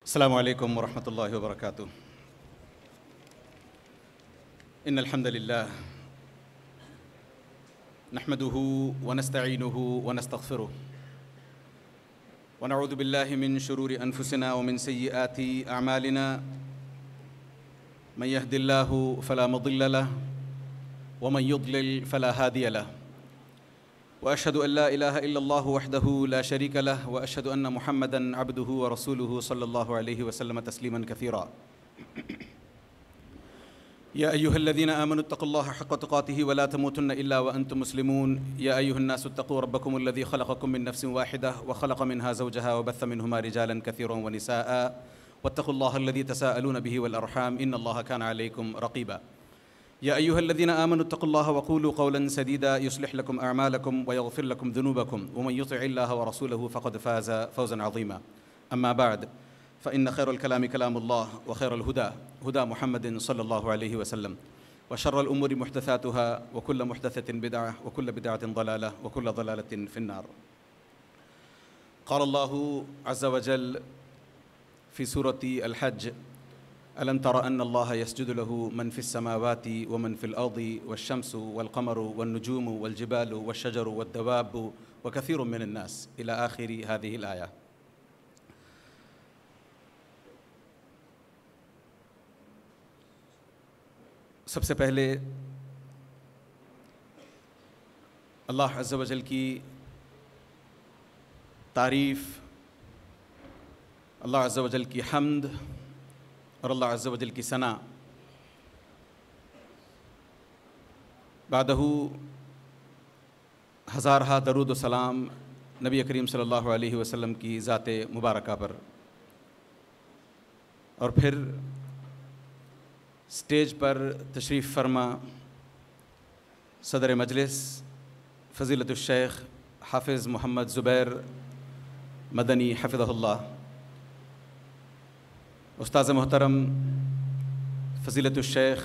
السلام عليكم ورحمة الله وبركاته. إن الحمد لله نحمده ونستعينه ونستغفره ونعوذ بالله من شرور أنفسنا ومن سيئات أعمالنا. من يهد الله فلا مضل له ومن يضلل فلا هادي له، وأشهد أن لا إله إلا الله وحده لا شريك له، وأشهد أن محمدًا عبده ورسوله صلى الله عليه وسلم تسليمًا كثيرا. يا أيها الذين آمنوا اتقوا الله حق تقاته ولا تموتن إلا وأنتم مسلمون. يا أيها الناس اتقوا ربكم الذي خلقكم من نفس واحدة وخلق منها زوجها وبث منهما رجالًا كثيرا ونساء، واتقوا الله الذي تساءلون به والأرحام إن الله كان عليكم رقيبا. يا أيها الذين آمنوا اتقوا الله وقولوا قولا سديدا يصلح لكم أعمالكم ويغفر لكم ذنوبكم، ومن يطع الله ورسوله فقد فاز فوزا عظيما. أما بعد، فإن خير الكلام كلام الله، وخير الهدى هدى محمد صلى الله عليه وسلم، وشر الأمور محدثاتها، وكل محدثة بدعة، وكل بدعة ضلالة، وكل ضلالة في النار. قال الله عز وجل في سورة الحج: ألم تر أن الله يسجد له من في السماوات ومن في الأرض والشمس والقمر والنجوم والجبال والشجر والدواب وكثير من الناس إلى آخر هذه الآية. سب سے پہلے اللہ عز و جل کی تعریف، اللہ عز و جل کی حمد اور اللہ عز و جل کی ثنا، بعدہ ہزارہا درود و سلام نبی کریم صلی اللہ علیہ وسلم کی ذات مبارکہ پر، اور پھر سٹیج پر تشریف فرما صدر مجلس فضیلت الشیخ حافظ محمد زبیر مدنی حفظہ اللہ، استاذ محترم فضیلت الشیخ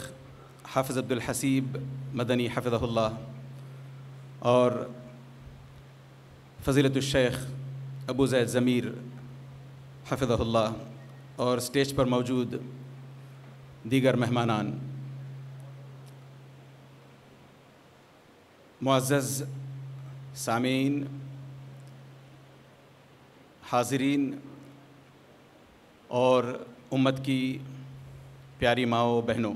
حافظ عبدالحسیب مدنی حفظہ اللہ، اور فضیلت الشیخ ابو زید ضمیر حفظہ اللہ، اور سٹیج پر موجود دیگر مہمانان، معزز سامعین، حاضرین اور امت کی پیاری ماؤں بہنوں،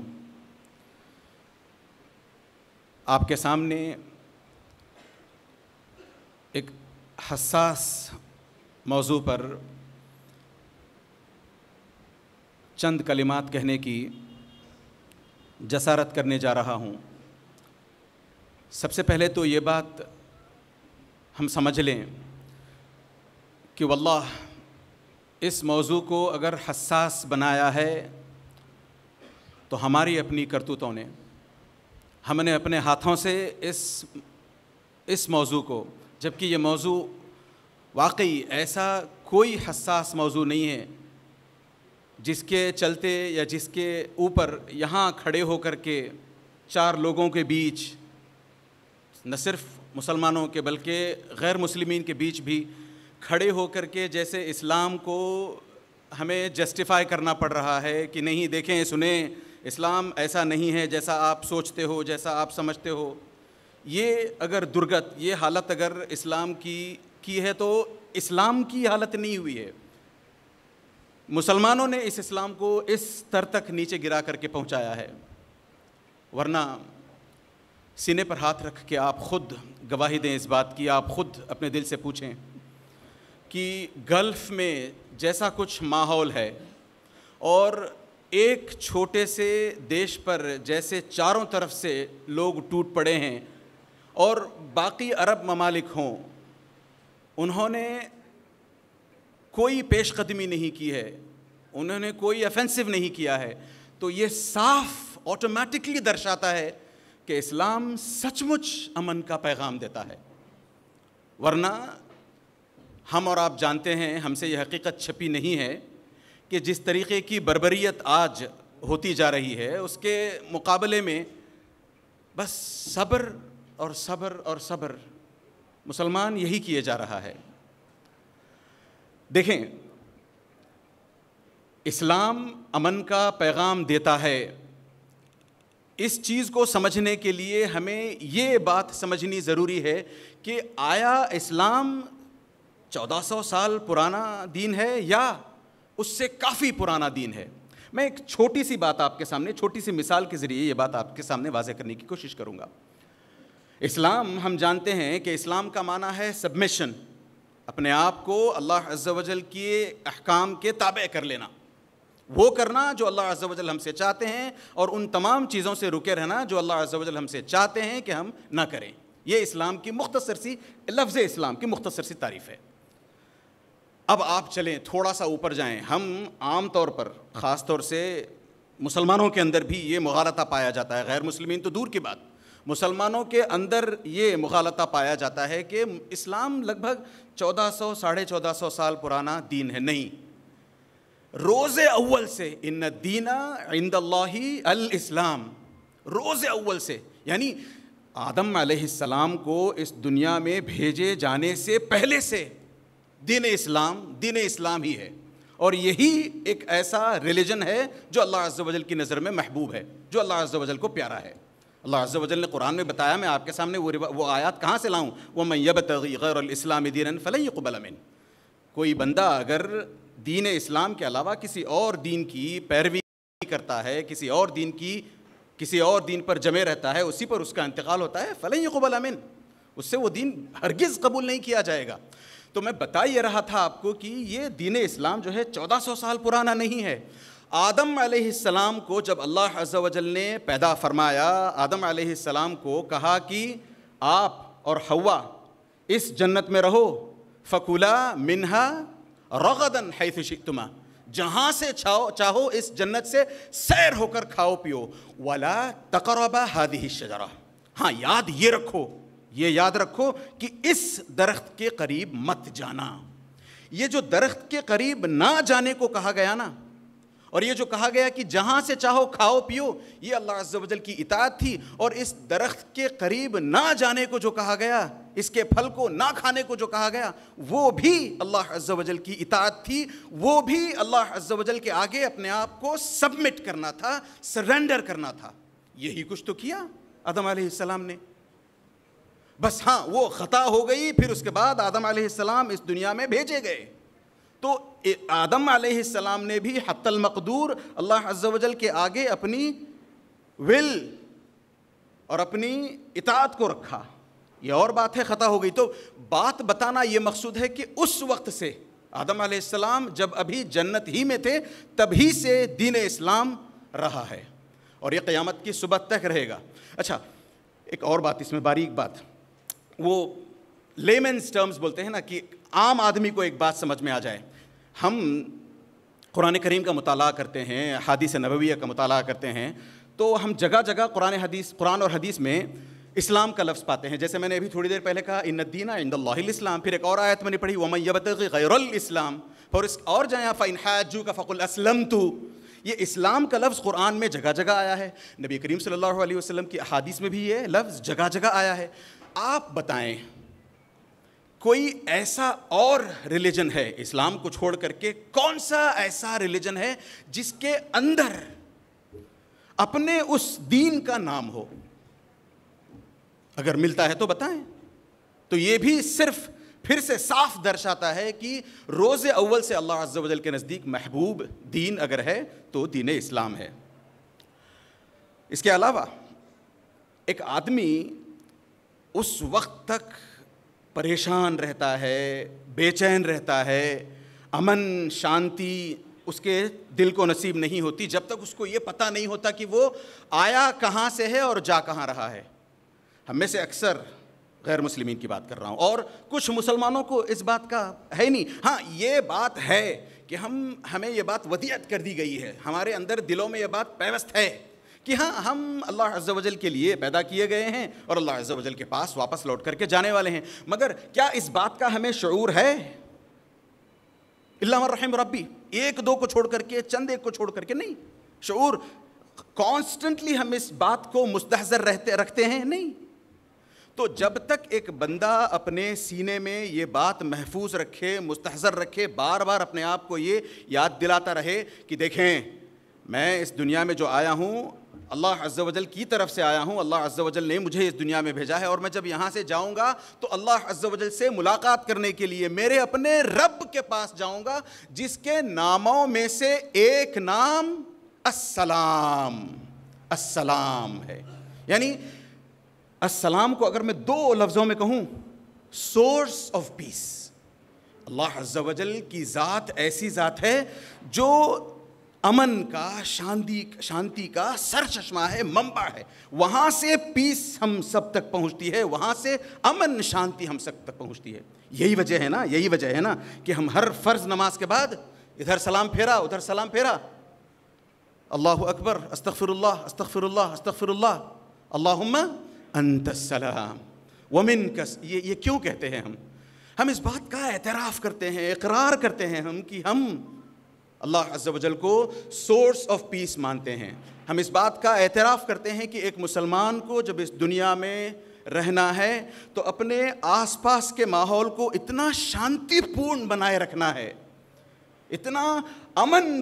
آپ کے سامنے ایک حساس موضوع پر چند کلمات کہنے کی جسارت کرنے جا رہا ہوں۔ سب سے پہلے تو یہ بات ہم سمجھ لیں کہ واللہ اس موضوع کو اگر حساس بنایا ہے تو ہماری اپنی کرتوتوں نے، ہم نے اپنے ہاتھوں سے اس موضوع کو، جبکہ یہ موضوع واقعی ایسا کوئی حساس موضوع نہیں ہے جس کے چلتے یا جس کے اوپر یہاں کھڑے ہو کر کے چار لوگوں کے بیچ، نہ صرف مسلمانوں کے بلکہ غیر مسلمین کے بیچ بھی کھڑے ہو کر کے جیسے اسلام کو ہمیں جسٹیفائی کرنا پڑ رہا ہے کہ نہیں دیکھیں سنیں اسلام ایسا نہیں ہے جیسا آپ سوچتے ہو، جیسا آپ سمجھتے ہو، یہ اگر درگت، یہ حالت اگر اسلام کی ہے تو اسلام کی حالت نہیں ہوئی ہے۔ مسلمانوں نے اس اسلام کو اس تر تک نیچے گرا کر کے پہنچایا ہے، ورنہ سینے پر ہاتھ رکھ کے آپ خود گواہی دیں اس بات کی، آپ خود اپنے دل سے پوچھیں کہ گلف میں جیسا کچھ ماحول ہے اور ایک چھوٹے سے دیش پر جیسے چاروں طرف سے لوگ ٹوٹ پڑے ہیں اور باقی عرب ممالک ہوں، انہوں نے کوئی پیش قدمی نہیں کی ہے، انہوں نے کوئی افینسو نہیں کیا ہے، تو یہ صاف آٹومیٹکلی درشاتا ہے کہ اسلام سچ مچ امن کا پیغام دیتا ہے۔ ورنہ ہم اور آپ جانتے ہیں، ہم سے یہ حقیقت چھپی نہیں ہے کہ جس طریقے کی بربریت آج ہوتی جا رہی ہے اس کے مقابلے میں بس صبر اور صبر اور صبر مسلمان یہی کیے جا رہا ہے۔ دیکھیں اسلام امن کا پیغام دیتا ہے. اس چیز کو سمجھنے کے لیے ہمیں یہ بات سمجھنی ضروری ہے کہ آیا اسلام 1400 سال پرانا دین ہے یا اس سے کافی پرانا دین ہے؟ میں ایک چھوٹی سی بات آپ کے سامنے، چھوٹی سی مثال کے ذریعے یہ بات آپ کے سامنے واضح کرنے کی کوشش کروں گا. اسلام، ہم جانتے ہیں کہ اسلام کا معنی ہے سبمیشن، اپنے آپ کو اللہ عز و جل کے احکام کے تابع کر لینا، وہ کرنا جو اللہ عز و جل ہم سے چاہتے ہیں، اور ان تمام چیزوں سے رکے رہنا جو اللہ عز و جل ہم سے چاہتے ہیں کہ ہم نہ کریں. یہ اسلام کی مختصر سی، لفظ اسلام کی مختصر سی تعریف ہے. اب آپ چلیں تھوڑا سا اوپر جائیں. ہم عام طور پر، خاص طور سے مسلمانوں کے اندر بھی یہ مغالطہ پایا جاتا ہے، غیر مسلمین تو دور کی بات، مسلمانوں کے اندر یہ مغالطہ پایا جاتا ہے کہ اسلام لگ بھگ 1400 ساڑھے 1400 سال پرانا دین ہے. نہیں، روز اول سے ان الدین عند اللہ الاسلام، روز اول سے، یعنی آدم علیہ السلام کو اس دنیا میں بھیجے جانے سے پہلے سے دین اسلام ہی ہے. اور یہی ایک ایسا ریلیجن ہے جو اللہ عز و جل کی نظر میں محبوب ہے، جو اللہ عز و جل کو پیارا ہے. اللہ عز و جل نے قرآن میں بتایا، میں آپ کے سامنے وہ آیات کہاں سے لاؤں، وَمَن يَبْتَغِ غَيْرَ الْإِسْلَامِ دِينًا فَلَن يُقْبَلَ مِنْهُ. کوئی بندہ اگر دین اسلام کے علاوہ کسی اور دین کی پیروی کرتا ہے، کسی اور دین پر جمے رہتا ہے، اسی پر اس کا انتقال ہوتا ہے، فَلَن يُقْبَلَ مِنْهُ، اس سے وہ دین ہرگز قبول نہیں کیا جائے گا. تو میں بتا یہ رہا تھا آپ کو کہ یہ دین اسلام جو ہے 1400 سال پرانا نہیں ہے. آدم علیہ السلام کو جب اللہ عز و جل نے پیدا فرمایا، آدم علیہ السلام کو کہا کہ آپ اور حوا اس جنت میں رہو، فَكُلَا مِنْهَا رَغَدًا حَيْثُ شِئْتُمَا، جہاں سے چاہو اس جنت سے سیر ہو کر کھاؤ پیو، وَلَا تَقْرَبَا هَذِهِ الشَّجَرَةَ، ہاں یاد یہ رکھو، یہ یاد رکھو کہ اس درخت کے قریب مت جانا. یہ جو درخت کے قریب نہ جانے کو کہا گیا نا، اور یہ جو کہا گیا کہ جہاں سے چاہو کھاؤ پیو، یہ اللہ عز و جل کی اطاعت تھی. اور اس درخت کے قریب نہ جانے کو جو کہا گیا، اس کے پھل کو نہ کھانے کو جو کہا گیا، وہ بھی اللہ عز و جل کی اطاعت تھی. وہ بھی اللہ عز و جل کے آگے اپنے آپ کو سبمٹ کرنا تھا، سرنڈر کرنا تھا. یہی کچھ تو کیا آدم علیہ السلام نے. بس ہاں، وہ خطا ہو گئی، پھر اس کے بعد آدم علیہ السلام اس دنیا میں بھیجے گئے. تو آدم علیہ السلام نے بھی حتی المقدور اللہ عز و جل کے آگے اپنی ول اور اپنی اطاعت کو رکھا. یہ اور بات ہے، خطا ہو گئی. تو بات بتانا یہ مقصود ہے کہ اس وقت سے آدم علیہ السلام جب ابھی جنت ہی میں تھے، تبھی سے دین اسلام رہا ہے، اور یہ قیامت کی صبح تک رہے گا. اچھا، ایک اور بات اس میں، باریک بات، وہ لیمنز ٹرمز بولتے ہیں نا، کہ عام آدمی کو ایک بات سمجھ میں آ جائے. ہم قرآن کریم کا مطالعہ کرتے ہیں، احادیث نبویہ کا مطالعہ کرتے ہیں، تو ہم جگہ جگہ قرآن اور حدیث میں اسلام کا لفظ پاتے ہیں. جیسے میں نے ابھی تھوڑی دیر پہلے کہا ان الدین عند اللہ الاسلام. پھر ایک اور آیت میں نے پڑھی ومن یبتغی غیر الاسلام. اور اس اور جائیں فإن حاجوک فقل اسلمت. یہ اسلام کا لفظ قرآن میں جگہ جگہ آیا ہے، نبی کریم صلی اللہ علیہ وسلم کی احادیث میں بھی یہ لفظ جگہ جگہ آیا ہے. آپ بتائیں کوئی ایسا اور ریلیجن ہے اسلام کو چھوڑ کر کے، کون سا ایسا ریلیجن ہے جس کے اندر اپنے اس دین کا نام ہو؟ اگر ملتا ہے تو بتائیں. تو یہ بھی صرف پھر سے صاف درشاتا ہے کہ روز اول سے اللہ عز و جل کے نزدیک محبوب دین اگر ہے تو دین اسلام ہے. اس کے علاوہ ایک آدمی اس وقت تک پریشان رہتا ہے، بے چین رہتا ہے، امن شانتی اس کے دل کو نصیب نہیں ہوتی جب تک اس کو یہ پتہ نہیں ہوتا کہ وہ آیا کہاں سے ہے اور جا کہاں رہا ہے. ہم میں سے اکثر غیر مسلمین کی بات کر رہا ہوں، اور کچھ مسلمانوں کو اس بات کا ہے نہیں. ہاں، یہ بات ہے کہ ہمیں یہ بات ودیعت کر دی گئی ہے، ہمارے اندر دلوں میں یہ بات پیوست ہے کہ ہاں، ہم اللہ عز و جل کے لیے پیدا کیے گئے ہیں اور اللہ عز و جل کے پاس واپس لوٹ کر کے جانے والے ہیں. مگر کیا اس بات کا ہمیں شعور ہے؟ اللہ الرحیم ربی، ایک دو کو چھوڑ کر کے، چند ایک کو چھوڑ کر کے نہیں. شعور کانسٹنٹلی ہم اس بات کو مستحضر رکھتے ہیں؟ نہیں. تو جب تک ایک بندہ اپنے سینے میں یہ بات محفوظ رکھے، مستحضر رکھے، بار بار اپنے آپ کو یہ یاد دلاتا رہے کہ دیکھیں میں اس دنیا میں جو آیا ہوں اللہ عز و جل کی طرف سے آیا ہوں، اللہ عز و جل نے مجھے اس دنیا میں بھیجا ہے، اور میں جب یہاں سے جاؤں گا تو اللہ عز و جل سے ملاقات کرنے کے لیے میرے اپنے رب کے پاس جاؤں گا، جس کے ناموں میں سے ایک نام السلام ہے۔ یعنی السلام کو اگر میں دو لفظوں میں کہوں، سورس آف پیس۔ اللہ عز و جل کی ذات ایسی ذات ہے جو امن کا، شانتی کا سر چشمہ ہے، منبع ہے، وہاں سے پیس ہم سب تک پہنچتی ہے، وہاں سے امن شانتی ہم سب تک پہنچتی ہے۔ یہی وجہ ہے نا کہ ہم ہر فرض نماز کے بعد ادھر سلام پھیرا ادھر سلام پھیرا، اللہ اکبر، استغفر اللہ استغفر اللہ استغفر اللہ، اللہم انت السلام ومنک، یہ کیوں کہتے ہیں ہم اس بات کا اعتراف کرتے ہیں، اقرار کرتے ہیں ہم کہ ہم اللہ عز و جل کو سورس آف پیس مانتے ہیں۔ ہم اس بات کا اعتراف کرتے ہیں کہ ایک مسلمان کو جب اس دنیا میں رہنا ہے تو اپنے آس پاس کے ماحول کو اتنا شانتی پورن بنائے رکھنا ہے، اتنا امن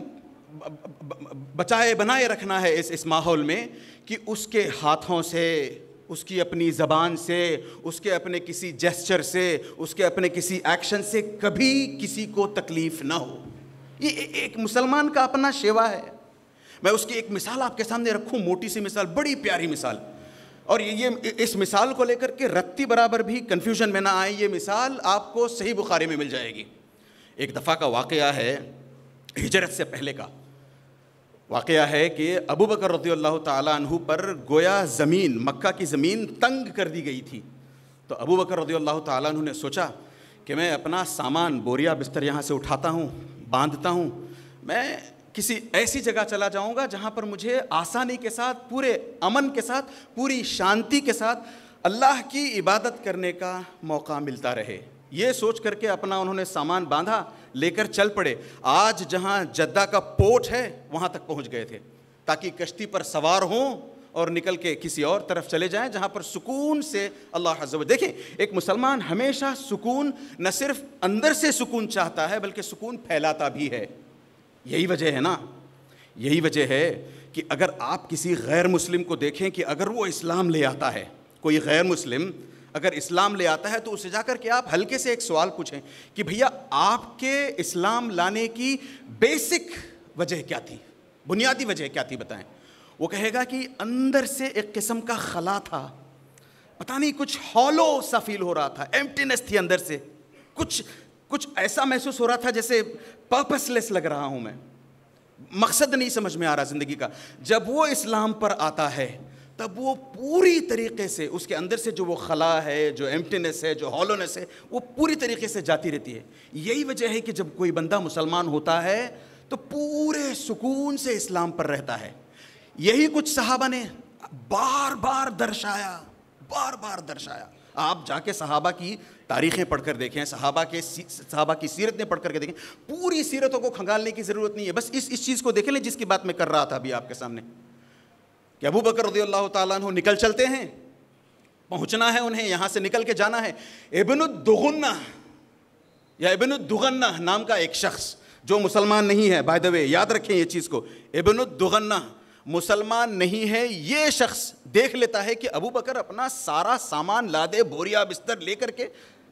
بنائے رکھنا ہے اس ماحول میں کہ اس کے ہاتھوں سے، اس کی اپنی زبان سے، اس کے اپنے کسی جیسچر سے، اس کے اپنے کسی ایکشن سے کبھی کسی کو تکلیف نہ ہو۔ یہ ایک مسلمان کا اپنا شیوا ہے۔ میں اس کی ایک مثال آپ کے سامنے رکھوں، موٹی سی مثال، بڑی پیاری مثال، اور یہ اس مثال کو لے کر کے رتی برابر بھی کنفیوژن میں نہ آئے، یہ مثال آپ کو صحیح بخاری میں مل جائے گی۔ ایک دفعہ کا واقعہ ہے، ہجرت سے پہلے کا واقعہ ہے کہ ابو بکر رضی اللہ تعالیٰ عنہ پر گویا زمین، مکہ کی زمین تنگ کر دی گئی تھی۔ تو ابو بکر رضی اللہ تعالیٰ عنہ نے سوچا کہ میں اپنا سامان، بوریا بستر یہاں سے اٹھاتا ہوں، باندھتا ہوں، میں کسی ایسی جگہ چلا جاؤں گا جہاں پر مجھے آسانی کے ساتھ، پورے امن کے ساتھ، پوری شانتی کے ساتھ اللہ کی عبادت کرنے کا موقع ملتا رہے۔ یہ سوچ کر کے اپنا انہوں نے سامان باندھا، لے کر چل پڑے۔ آج جہاں جدہ کا پورٹ ہے وہاں تک پہنچ گئے تھے تاکہ کشتی پر سوار ہوں اور نکل کے کسی اور طرف چلے جائیں جہاں پر سکون سے اللہ عز و جل۔ دیکھیں ایک مسلمان ہمیشہ سکون، نہ صرف اندر سے سکون چاہتا ہے بلکہ سکون پھیلاتا بھی ہے۔ یہی وجہ ہے نا، یہی وجہ ہے کہ اگر آپ کسی غیر مسلم کو دیکھیں کہ اگر وہ اسلام لے آتا ہے، کوئی غیر مسلم اگر اسلام لے آتا ہے تو اسے جا کر کے آپ ہلکے سے ایک سوال پوچھیں کہ بھیا آپ کے اسلام لانے کی بیسک وجہ کیا تھی، بنیادی وجہ کیا تھی، بتائیں۔ وہ کہے گا کہ اندر سے ایک قسم کا خلا تھا، پتہ نہیں کچھ ہالو سا فیل ہو رہا تھا، ایمپٹینس تھی اندر سے، کچھ ایسا محسوس ہو رہا تھا جیسے پرپس لیس لگ رہا ہوں میں، مقصد نہیں سمجھ میں آ رہا زندگی کا۔ جب وہ اسلام پر آتا ہے تب وہ پوری طریقے سے اس کے اندر سے جو وہ خلا ہے، جو ایمپٹینس ہے، جو ہالونیس ہے، وہ پوری طریقے سے جاتی رہتی ہے۔ یہی وجہ ہے کہ جب کوئی بندہ مسلمان ہوتا ہے تو پورے سکون سے اسلام پر رہتا ہے۔ یہی کچھ صحابہ نے بار بار درشایا۔ آپ جا کے صحابہ کی تاریخیں پڑھ کر دیکھیں، صحابہ کی سیرتیں پڑھ کر کے دیکھیں، پوری سیرتوں کو کھنگالنے کی ضرورت نہیں ہے، بس اس چیز کو دیکھ لیں جس کی بات میں کر رہا تھا ابھی آپ کے سامنے، کہ ابو بکر رضی اللہ تعالیٰ عنہ نکل چلتے ہیں، پہنچنا ہے انہیں، یہاں سے نکل کے جانا ہے۔ ابن الدغنہ نام کا ایک شخص جو مسلمان نہیں ہے، بائی دا وے یاد رکھیں یہ چیز کو، ابن الدغنہ مسلمان نہیں ہے، یہ شخص دیکھ لیتا ہے کہ ابو بکر اپنا سارا سامان لادے، بوریا بستر لے کر کے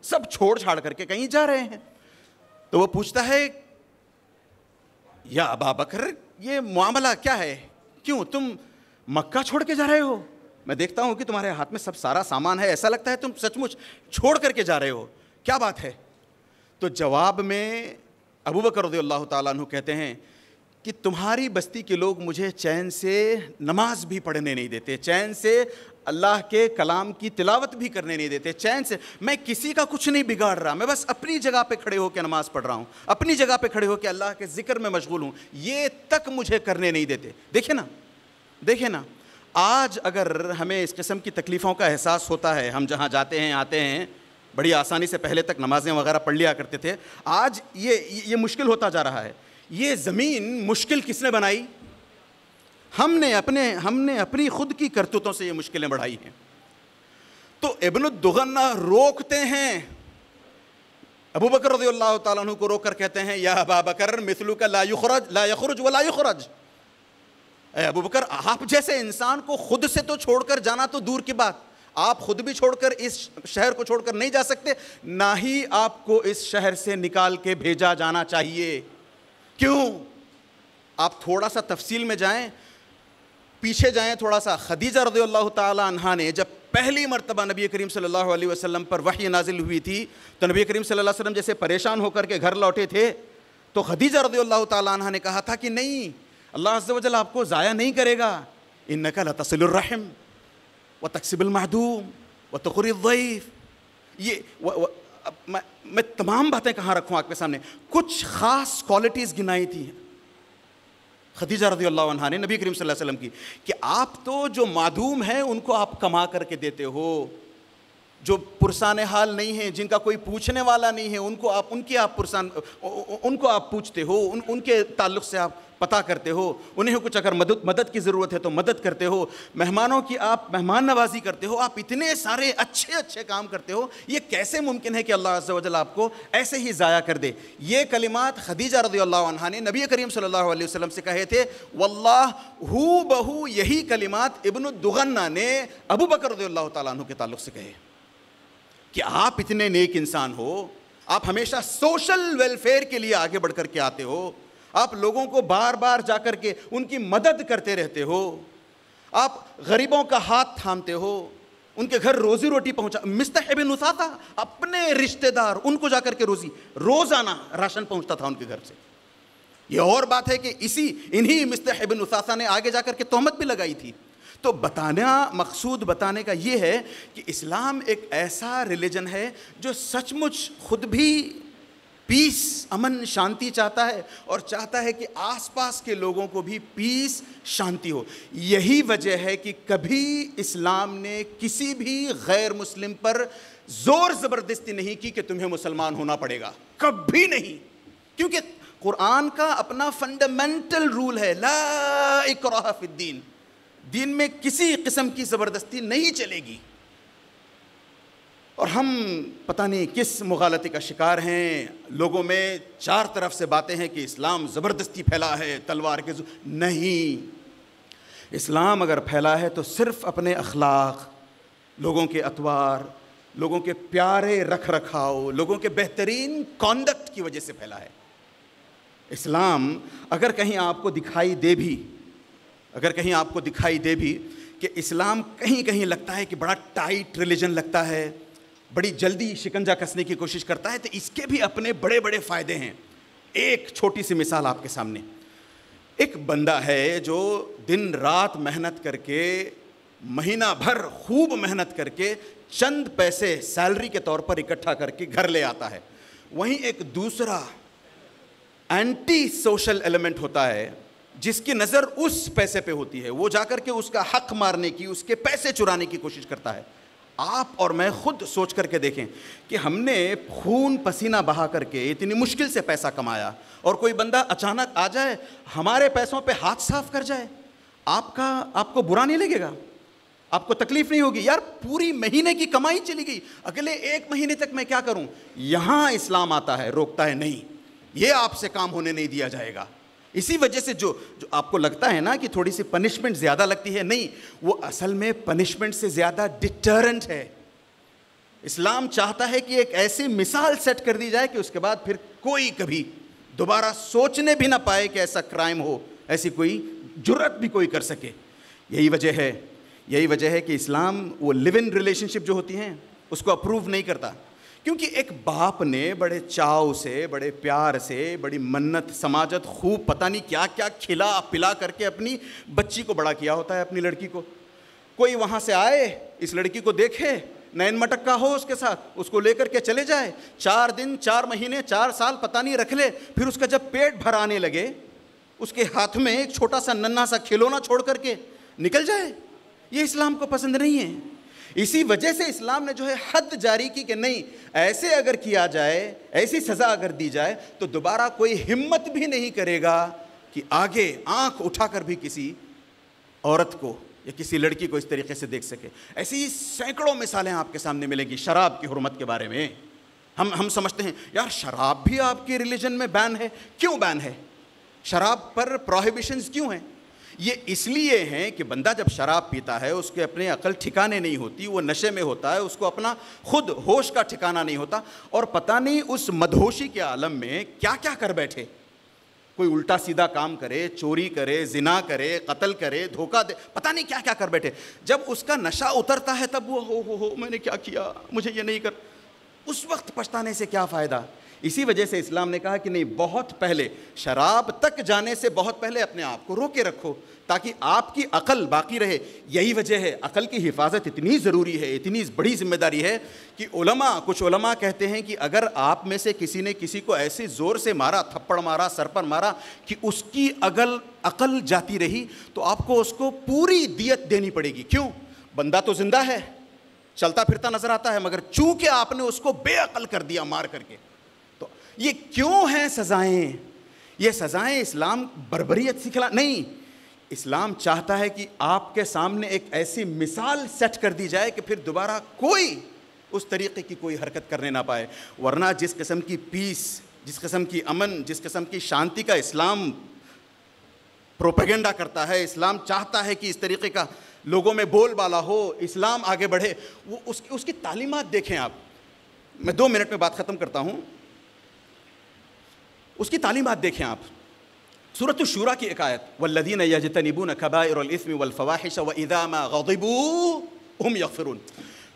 سب چھوڑ چھاڑ کر کے کہیں جا رہے ہیں۔ تو وہ پوچھتا ہے یا ابا بکر یہ معاملہ کیا ہے، کیوں تم مکہ چھوڑ کے جا رہے ہو؟ میں دیکھتا ہوں کہ تمہارے ہاتھ میں سب سارا سامان ہے، ایسا لگتا ہے تم سچ مچ چھوڑ کر کے جا رہے ہو، کیا بات ہے؟ تو جواب میں ابو بکر رضی اللہ تعالیٰ عنہ کہتے ہیں کہ تمہاری بستی کے لوگ مجھے چین سے نماز بھی پڑھنے نہیں دیتے، چین سے اللہ کے کلام کی تلاوت بھی کرنے نہیں دیتے، چین سے میں کسی کا کچھ نہیں بگاڑ رہا، میں بس اپنی جگہ پہ کھڑے ہو کے نماز پڑھ رہا ہوں، اپنی جگہ پہ کھڑے ہو کے اللہ کے ذکر میں مشغول ہوں، یہ تک مجھے کرنے نہیں دیتے۔ دیکھیں نا آج اگر ہمیں اس قسم کی تکلیفوں کا احساس ہوتا ہے، ہم جہاں جاتے ہیں آتے ہیں بڑی آسانی سے، پہلے تک نمازیں وغیرہ پڑھ لیا کرتے تھے، آج یہ مشکل ہوتا جا رہا ہے۔ یہ زمین مشکل کس نے بنائی؟ ہم نے اپنی خود کی کرتوتوں سے یہ مشکلیں بڑھائی ہیں۔ تو ابن الدغنہ روکتے ہیں، ابو بکر رضی اللہ تعالیٰ عنہ کو روک کر کہتے ہیں یا ابا بکر مثلک لا یخرج ولا یخرج، اے ابو بکر آپ جیسے انسان کو خود سے تو چھوڑ کر جانا تو دور کی بات، آپ خود بھی چھوڑ کر اس شہر کو چھوڑ کر نہیں جا سکتے، نہ ہی آپ کو اس شہر سے نکال کے بھیجا جانا چاہیے۔ کیوں؟ آپ تھوڑا سا تفصیل میں جائیں، پیچھے جائیں تھوڑا سا۔ خدیجہ رضی اللہ تعالی عنہا نے جب پہلی مرتبہ نبی کریم صلی اللہ علیہ وسلم پر وحی نازل ہوئی تھی تو نبی کریم صلی اللہ علیہ وسلم جیسے پریشان ہو کر کے گھر لوٹے تھے تو خدیجہ رضی اللہ تعالی عنہا نے کہا تھا کہ نہیں، اللہ عز و جل آپ کو ضائع نہیں کرے گا، انک لتصل الرحم وتکسب المعدوم وتقری الضیف۔ یہ میں تمام باتیں کہاں رکھوں آپ کے سامنے، کچھ خاص کوالٹیز گنائی تھی خدیجہ رضی اللہ عنہا نے نبی کریم صلی اللہ علیہ وسلم کی، کہ آپ تو جو معدوم ہیں ان کو آپ کما کر کے دیتے ہو، جو پرسان حال نہیں ہیں، جن کا کوئی پوچھنے والا نہیں ہے، ان کو آپ پوچھتے ہو، ان کے تعلق سے آپ پتہ کرتے ہو، انہیں کچھ اگر مدد کی ضرورت ہے تو مدد کرتے ہو، مہمانوں کی آپ مہمان نوازی کرتے ہو، آپ اتنے سارے اچھے کام کرتے ہو، یہ کیسے ممکن ہے کہ اللہ عز و جل آپ کو ایسے ہی ضائع کر دے؟ یہ کلمات خدیجہ رضی اللہ عنہا نے نبی کریم صلی اللہ علیہ وسلم سے کہے تھے، واللہ ہو بہو یہی کلمات ابن الدغنہ نے ابو بکر رضی اللہ تعالیٰ عنہ کے تعلق سے کہے کہ آپ اتنے نیک انسان ہو، آپ ہمیشہ سوشل ویلفیئر کے لیے آگے بڑھ کر کے آتے ہو، آپ لوگوں کو بار بار جا کر کے ان کی مدد کرتے رہتے ہو، آپ غریبوں کا ہاتھ تھامتے ہو، ان کے گھر روزی روٹی پہنچا۔ مصطح بن اثاثہ اپنے رشتہ دار ان کو جا کر کے روزانہ راشن پہنچتا تھا ان کے گھر سے۔ یہ اور بات ہے کہ انہی مصطح بن اثاثہ نے آگے جا کر کے تہمت بھی لگائی تھی۔ تو مقصود بتانے کا یہ ہے کہ اسلام ایک ایسا ریلیجن ہے جو سچ مچ خود بھی پیس، امن، شانتی چاہتا ہے اور چاہتا ہے کہ آس پاس کے لوگوں کو بھی پیس، شانتی ہو۔ یہی وجہ ہے کہ کبھی اسلام نے کسی بھی غیر مسلم پر زور زبردستی نہیں کی کہ تمہیں مسلمان ہونا پڑے گا، کبھی نہیں، کیونکہ قرآن کا اپنا فنڈامنٹل رول ہے لا اکراہ فی الدین، دین میں کسی قسم کی زبردستی نہیں چلے گی۔ اور ہم پتہ نہیں کس مغالطے کا شکار ہیں، لوگوں میں چار طرف سے باتیں ہیں کہ اسلام زبردستی پھیلا ہے تلوار کے نہیں، اسلام اگر پھیلا ہے تو صرف اپنے اخلاق، لوگوں کے اطوار، لوگوں کے پیارے رکھ رکھاؤ، لوگوں کے بہترین کانڈکٹ کی وجہ سے پھیلا ہے۔ اسلام اگر کہیں آپ کو دکھائی دے بھی کہ اسلام کہیں لگتا ہے کہ بڑا ٹائٹ ریلیجن لگتا ہے، بڑی جلدی شکنجہ کسنے کی کوشش کرتا ہے، تو اس کے بھی اپنے بڑے بڑے فائدے ہیں۔ ایک چھوٹی سی مثال آپ کے سامنے، ایک بندہ ہے جو دن رات محنت کر کے، مہینہ بھر خوب محنت کر کے چند پیسے سیلری کے طور پر اکٹھا کر کے گھر لے آتا ہے، وہیں ایک دوسرا اینٹی سوشل ایلیمنٹ ہوتا ہے جس کی نظر اس پیسے پہ ہوتی ہے، وہ جا کر کے اس کا حق مارنے کی، اس کے پیسے چرانے کی کوشش کرتا ہے۔ آپ اور میں خود سوچ کر کے دیکھیں کہ ہم نے خون پسینہ بہا کر کے اتنی مشکل سے پیسہ کمایا اور کوئی بندہ اچانک آ جائے ہمارے پیسوں پہ ہاتھ صاف کر جائے، آپ کو برا نہیں لگے گا؟ آپ کو تکلیف نہیں ہوگی؟ یار پوری مہینے کی کمائی چلی گئی، اگلے ایک مہینے تک میں کیا کروں؟ یہاں اسلام آتا ہے، روکتا ہے نہیں، یہ آپ سے کام ہونے نہیں دیا جائے گا۔ اسی وجہ سے جو آپ کو لگتا ہے نا کہ تھوڑی سی پنشمنٹ زیادہ لگتی ہے، نہیں، وہ اصل میں پنشمنٹ سے زیادہ ڈیٹرنٹ ہے۔ اسلام چاہتا ہے کہ ایک ایسی مثال سیٹ کر دی جائے کہ اس کے بعد پھر کوئی کبھی دوبارہ سوچنے بھی نہ پائے کہ ایسا کرائم ہو، ایسی کوئی جرأت بھی کوئی کر سکے۔ یہی وجہ ہے کہ اسلام وہ لیو ان ریلیشن شپ جو ہوتی ہیں اس کو اپروو نہیں کرتا، کیونکہ ایک باپ نے بڑے چاؤ سے، بڑے پیار سے، بڑی منت سماجت خوب پتہ نہیں کیا کیا کھلا پلا کر کے اپنی بچی کو بڑا کیا ہوتا ہے، اپنی لڑکی کو۔ کوئی وہاں سے آئے، اس لڑکی کو دیکھے، نین مٹکا ہو اس کے ساتھ، اس کو لے کر کے چلے جائے، 4 دن 4 مہینے 4 سال پتہ نہیں رکھ لے، پھر اس کا جب پیٹ بھر آنے لگے اس کے ہاتھ میں ایک چھوٹا سا ننھا سا کھلونا چھوڑ کر کے نکل جائے، یہ اسلام کو پسند نہیں ہے۔ اسی وجہ سے اسلام نے جو ہے حد جاری کی کہ نہیں، ایسے اگر کیا جائے، ایسی سزا اگر دی جائے تو دوبارہ کوئی ہمت بھی نہیں کرے گا کہ آگے آنکھ اٹھا کر بھی کسی عورت کو یا کسی لڑکی کو اس طریقے سے دیکھ سکے. ایسی سینکڑوں مثالیں آپ کے سامنے ملیں گی شراب کی حرمت کے بارے میں. ہم سمجھتے ہیں یار شراب بھی آپ کی ریلیجن میں بین ہے. کیوں بین ہے؟ شراب پر پروہیبیشنز کیوں ہیں؟ یہ اس لیے ہیں کہ بندہ جب شراب پیتا ہے اس کے اپنے عقل ٹھکانے نہیں ہوتی, وہ نشے میں ہوتا ہے, اس کو اپنا خود ہوش کا ٹھکانہ نہیں ہوتا, اور پتہ نہیں اس مدہوشی کے عالم میں کیا کیا کر بیٹھے. کوئی الٹا سیدھا کام کرے, چوری کرے, زنا کرے, قتل کرے, دھوکہ دے, پتہ نہیں کیا کیا کر بیٹھے. جب اس کا نشہ اترتا ہے تب وہ ہو میں نے کیا کیا, مجھے یہ نہیں کر, اس وقت پچھتانے سے کیا فائدہ. اسی وجہ سے اسلام نے کہا کہ نہیں, بہت پہلے شراب تک جانے سے بہت پہلے اپنے آپ کو روکے رکھو تاکہ آپ کی عقل باقی رہے. یہی وجہ ہے عقل کی حفاظت اتنی ضروری ہے, اتنی بڑی ذمہ داری ہے کہ کچھ علماء کہتے ہیں کہ اگر آپ میں سے کسی نے کسی کو ایسے زور سے مارا, تھپڑ مارا, سر پر مارا کہ اس کی عقل جاتی رہی, تو آپ کو اس کو پوری دیت دینی پڑے گی. کیوں؟ بندہ تو زندہ ہے, چلتا پھرتا نظر آتا ہے, مگر چونکہ آپ نے اس کو بے عقل کر دیا مار کر کے. تو یہ کیوں ہیں سزائیں؟ یہ سزائیں اسلام بربریت سکھلا نہیں. اسلام چاہتا ہے کہ آپ کے سامنے ایک ایسی مثال سیٹ کر دی جائے کہ پھر دوبارہ کوئی اس طریقے کی کوئی حرکت کرنے نہ پائے. ورنہ جس قسم کی پیس, جس قسم کی امن, جس قسم کی شانتی کا اسلام پروپیگنڈا کرتا ہے, اسلام چاہتا ہے کہ اس طریقے کا لوگوں میں بول بالا ہو, اسلام آگے بڑھے, وہ اس کی تعلیمات دیکھیں آپ. میں 2 منٹ میں بات ختم کرتا ہوں. اس کی تعلیمات دیکھیں آپ. سورۃ الشورى کی ایک آیت, والذین یجتنبون کبائر الاثم والفواحش واذا ما غضبوا هم یغفرون.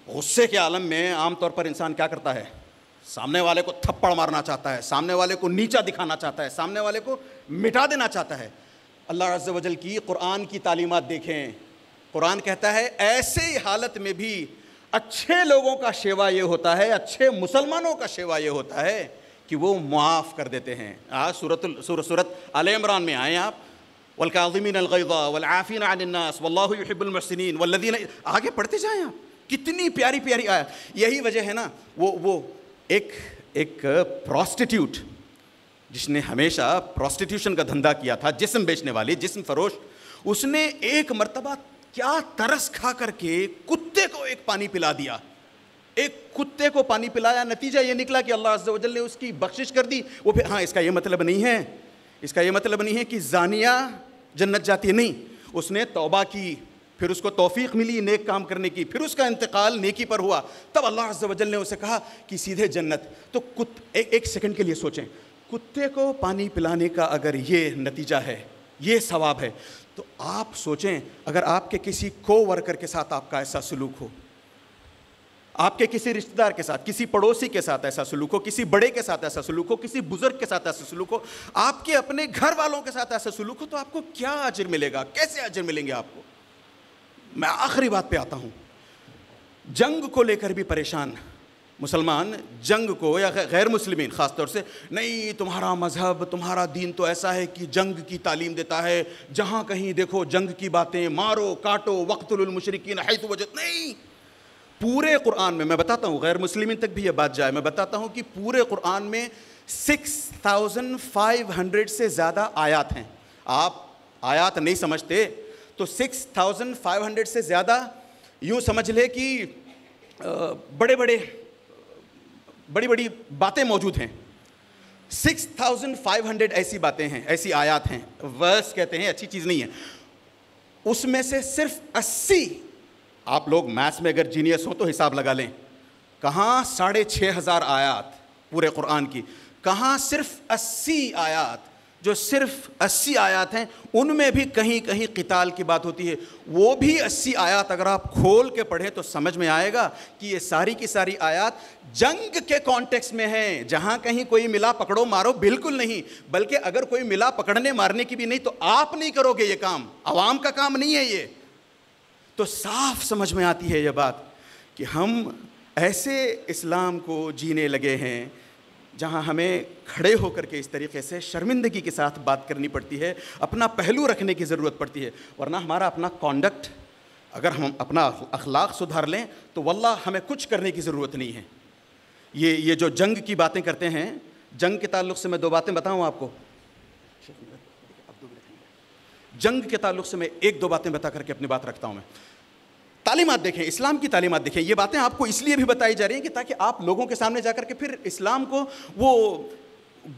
غصے کے عالم میں عام طور پر انسان کیا کرتا ہے؟ سامنے والے کو تھپڑ مارنا چاہتا ہے, سامنے والے کو نیچا دکھانا چاہتا ہے, سامنے والے کو مٹا دینا چاہتا ہے. اللہ عز و جل کی قرآن کی تعلیمات دیکھیں. قرآن کہتا ہے ایسے حالت میں بھی اچھے لوگوں کا شیوا یہ ہوتا ہے, اچھے مسلمانوں کا شیوا یہ ہوتا ہے کہ وہ معاف کر دیتے ہیں. سورۃ آل عمران میں آئیں آپ, والکاظمین الغیظ والعافین عن الناس واللہ یحب المحسنین والذین, آگے پڑھتے جائیں آپ. کتنی پیاری پیاری آیت. یہی وجہ ہے نا, وہ ایک پروسٹیٹیوٹ جس نے ہمیشہ پروسٹیٹیوشن کا دھندا کیا تھا, جسم بیچنے والی, جسم فروش, اس نے ایک مرتبہ کیا ترس کھا کر کے کتے کو ایک پانی پلا دیا. ایک کتے کو پانی پلایا, نتیجہ یہ نکلا کہ اللہ عز و جل نے اس کی بخشش کر دی. وہ پھر اس کا یہ مطلب نہیں ہے, اس کا یہ مطلب نہیں ہے کہ زانیہ جنت جاتی ہے. نہیں, اس نے توبہ کی, پھر اس کو توفیق ملی نیک کام کرنے کی, پھر اس کا انتقال نیکی پر ہوا, تب اللہ عز و جل نے اسے کہا کہ سیدھے جنت. تو ایک سیکنڈ کے لیے سوچیں, کتے کو پانی پلانے کا اگر یہ نتیجہ ہے, یہ ثواب ہے, تو آپ سوچیں اگر آپ کے کسی کو ورکر کے ساتھ آپ کا ایسا سلوک ہو, آپ کے کسی رشتہ دار کے ساتھ, کسی پڑوسی کے ساتھ ایسا سلوک ہو, کسی بڑے کے ساتھ ایسا سلوک ہو, کسی بزرگ کے ساتھ ایسا سلوک ہو, آپ کے اپنے گھر والوں کے ساتھ ایسا سلوک ہو, تو آپ کو کیا اجر ملے گا؟ کیسے اجر ملیں گے آپ کو؟ میں آخری بات پہ آتا ہوں. جنگ کو لے کر بھی پریشان مسلمان, جنگ کو, یا غیر مسلمین خاص طور سے, نہیں تمہارا مذہب, تمہارا دین تو ایسا ہے کہ جنگ کی تعلیم دیتا ہے, جہاں کہیں دیکھو جنگ کی باتیں, مارو کاٹو, وقتلوا المشرکین حیث وجد. نہیں, پورے قرآن میں بتاتا ہوں, غیر مسلمین تک بھی یہ بات جائے, میں بتاتا ہوں کہ پورے قرآن میں 6500 سے زیادہ آیات ہیں. آپ آیات نہیں سمجھتے تو 6500 سے زیادہ یوں سمجھ لے کہ بڑی بڑی باتیں موجود ہیں. 6500 ایسی باتیں ہیں, ایسی آیات ہیں, ورس کہتے ہیں, اچھی چیز نہیں ہے. اس میں سے صرف 80, آپ لوگ میتھس میں اگر جینیس ہو تو حساب لگا لیں, کہاں 6500 آیات پورے قرآن کی, کہاں صرف 80 آیات, جو صرف 80 آیات ہیں ان میں بھی کہیں کہیں قتال کی بات ہوتی ہے. وہ بھی 80 آیات اگر آپ کھول کے پڑھیں تو سمجھ میں آئے گا کہ یہ ساری کی ساری آیات جنگ کے کانٹیکس میں ہیں. جہاں کہیں کوئی ملا پکڑو مارو, بالکل نہیں, بلکہ اگر کوئی ملا پکڑنے مارنے کی بھی نہیں تو آپ نہیں کرو گے, یہ کام عوام کا کام نہیں ہے یہ. تو صاف سمجھ میں آتی ہے یہ بات کہ ہم ایسے اسلام کو جینے لگے ہیں جہاں ہمیں کھڑے ہو کر کے اس طریقے سے شرمندگی کے ساتھ بات کرنی پڑتی ہے, اپنا پہلو رکھنے کی ضرورت پڑتی ہے. ورنہ ہمارا اپنا کانڈکٹ, اگر ہم اپنا اخلاق سدھار لیں تو واللہ ہمیں کچھ کرنے کی ضرورت نہیں ہے. یہ جو جنگ کی باتیں کرتے ہیں, جنگ کے تعلق سے میں 2 باتیں بتاؤں آپ کو. جنگ کے تعلق سے میں ایک دو باتیں بتا کر کے اپنی بات رکھتا ہوں. میں تعلیمات دیکھیں, اسلام کی تعلیمات دیکھیں. یہ باتیں آپ کو اس لیے بھی بتائی جا رہی ہیں کہ تاکہ آپ لوگوں کے سامنے جا کر کے پھر اسلام کو وہ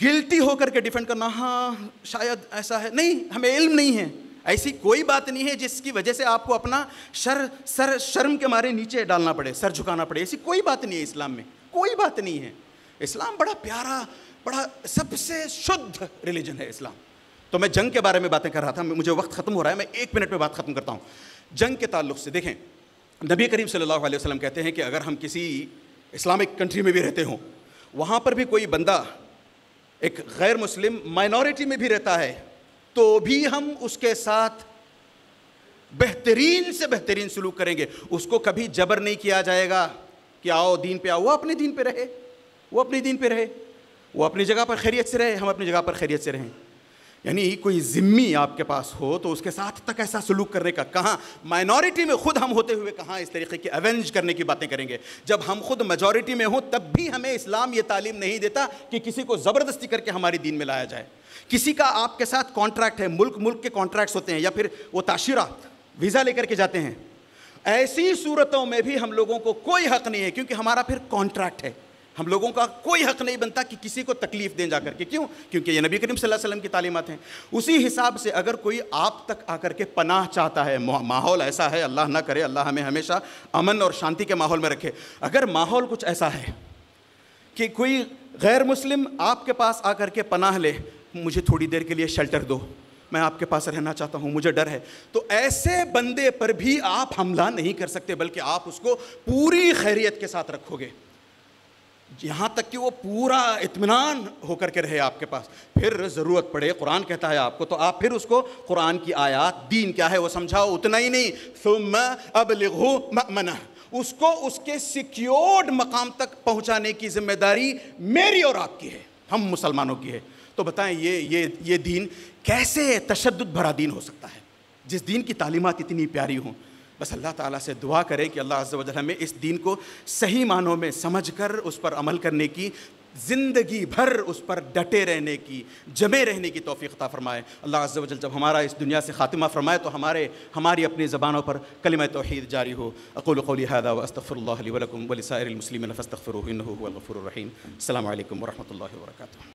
گلٹی ہو کر کے ڈیفینڈ کرنا, ہاں شاید ایسا ہے, نہیں, ہمیں علم نہیں ہے. ایسی کوئی بات نہیں ہے جس کی وجہ سے آپ کو اپنا شرم کے مارے نیچے ڈالنا پڑے, سر جھکانا پڑے. ایسی کوئی بات نہیں ہے اسلام میں, کوئی بات نہیں ہے. اسلام بڑا پیارا, بڑا سب سے شدھ ریلیجن ہے اسلام. تو میں جنگ کے بارے میں باتیں کر رہا تھا, مجھے وقت ختم ہو رہا ہے, میں 1 منٹ میں بات ختم کرتا ہوں. جنگ کے تعلق سے دیکھیں, نبی کریم صلی اللہ علیہ وسلم کہتے ہیں کہ اگر ہم کسی اسلامک کنٹری میں بھی رہتے ہوں, وہاں پر بھی کوئی بندہ ایک غیر مسلم مائنورٹی میں بھی رہتا ہے, تو بھی ہم اس کے ساتھ بہترین سے بہترین سلوک کریں گے. اس کو کبھی جبر نہیں کیا جائے گا کہ آؤ دین پہ آؤ. وہ اپنے دین پہ رہے, وہ اپنے دین پہ رہے, وہ اپنی جگہ پر خیریت سے رہے, ہم اپنی جگہ پر خیریت سے رہیں. یعنی کوئی ذمی آپ کے پاس ہو تو اس کے ساتھ تک ایسا سلوک کرنے کا, کہاں مائنورٹی میں خود ہم ہوتے ہوئے کہاں اس طریقے کی ایونج کرنے کی باتیں کریں گے. جب ہم خود میجورٹی میں ہوں تب بھی ہمیں اسلام یہ تعلیم نہیں دیتا کہ کسی کو زبردستی کر کے ہماری دین میں لایا جائے. کسی کا آپ کے ساتھ کانٹریکٹ ہے, ملک کے کانٹریکٹس ہوتے ہیں, یا پھر وہ تاشیرہ ویزا لے کر کے جاتے ہیں. ایسی صورتوں میں بھی ہم لوگوں کو کوئی حق نہیں ہے, کیونکہ ہمارا پھر کانٹریکٹ ہے. ہم لوگوں کا کوئی حق نہیں بنتا کہ کسی کو تکلیف دیں جا کر کے. کیوں؟ کیونکہ یہ نبی کریم صلی اللہ علیہ وسلم کی تعلیمات ہیں. اسی حساب سے اگر کوئی آپ تک آ کر کے پناہ چاہتا ہے, ماحول ایسا ہے, اللہ نہ کرے, اللہ ہمیں ہمیشہ امن اور شانتی کے ماحول میں رکھے, اگر ماحول کچھ ایسا ہے کہ کوئی غیر مسلم آپ کے پاس آ کر کے پناہ لے, مجھے تھوڑی دیر کے لیے شیلٹر دو, میں آپ کے پاس رہنا چاہتا ہوں, مجھے ڈر ہے, تو ایسے بندے پر بھی آپ حملہ نہیں کر سکتے, بلکہ آپ اس کو پوری خیریت کے ساتھ رکھو گے, یہاں تک کہ وہ پورا اطمینان ہو کر کے رہے آپ کے پاس. پھر ضرورت پڑے, قرآن کہتا ہے آپ کو, تو آپ پھر اس کو قرآن کی آیات, دین کیا ہے وہ سمجھاؤ. اتنا ہی نہیں, ثم ابلغہ مأمنہ, اس کو اس کے سیکیورڈ مقام تک پہنچانے کی ذمہ داری میری اور آپ کی ہے, ہم مسلمانوں کی ہے. تو بتائیں یہ دین کیسے تشدد بھرا دین ہو سکتا ہے, جس دین کی تعلیمات اتنی پیاری ہوں. بس اللہ تعالیٰ سے دعا کریں کہ اللہ عز و جل ہمیں اس دین کو صحیح معنوں میں سمجھ کر اس پر عمل کرنے کی, زندگی بھر اس پر ڈٹے رہنے کی, جمے رہنے کی توفیق عطا فرمائے. اللہ عز و جل جب ہمارا اس دنیا سے خاتمہ فرمائے تو ہماری اپنی زبانوں پر کلمہ توحید جاری ہو. اقول قولی ھذا واستغفر اللہ لی ولکم ولسائر المسلمین فاستغفروہ انہ ھو الغفور الرحیم. السلام علیکم ورحمۃ اللہ وبرکاتہ.